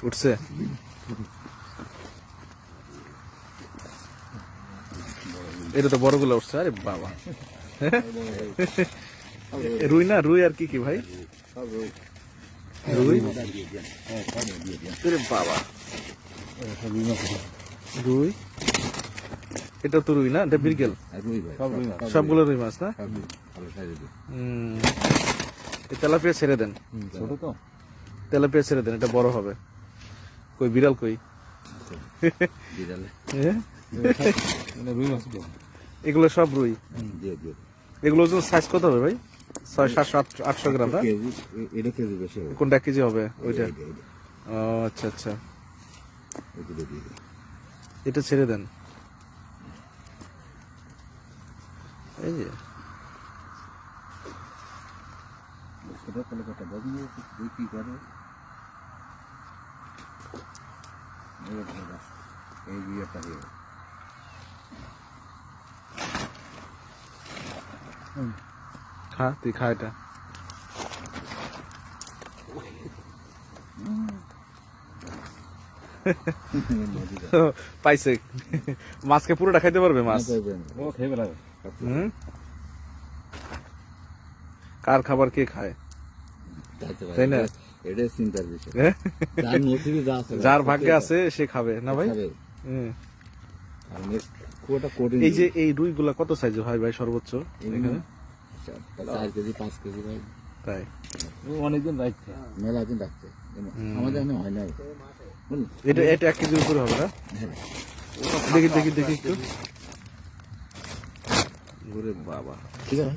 উঠছে এটা তো বড়গুলো উঠছে। আরে বাবা, রুই না, রুই আর কি কি ভাই? রুই, বাবা রুই, এটা তো রুই না, এটা মৃগেল, সবগুলো রুই মাছ না? তেলাপিয়া ছেড়ে দেন, তেলাপিয়া ছেড়ে দেন, এটা বড় হবে। কই বিড়াল কই? এগুলো সব রুই। এগুলো সাইজ কত হবে ভাই? 600-700-800 গ্রাম না? কোনটা কেজি হবে ওইটা? ও আচ্ছা আচ্ছা, এটা ছেড়ে দেন। এই যে খা, তুই খা এটা। পাইছে মাছকে পুরোটা খাইতে পারবে মাছ? কার খাবার কে খায়, তাই না? যার ভাগ্যে আছে সে খাবে না ভাই। এই যে এই রুই গুলা কত সাইজ হয় ভাই সর্বোচ্চ এখানে? 4 কেজি 5 কেজি ভাই। তাই অনেকদিন রাখতে, মেলা দিন রাখতে আমাদের এখানে হয় না। এটা 1 কেজির উপরে হবে না? দেখি দেখি দেখি একটু। ওরে বাবা, ঠিক আছে।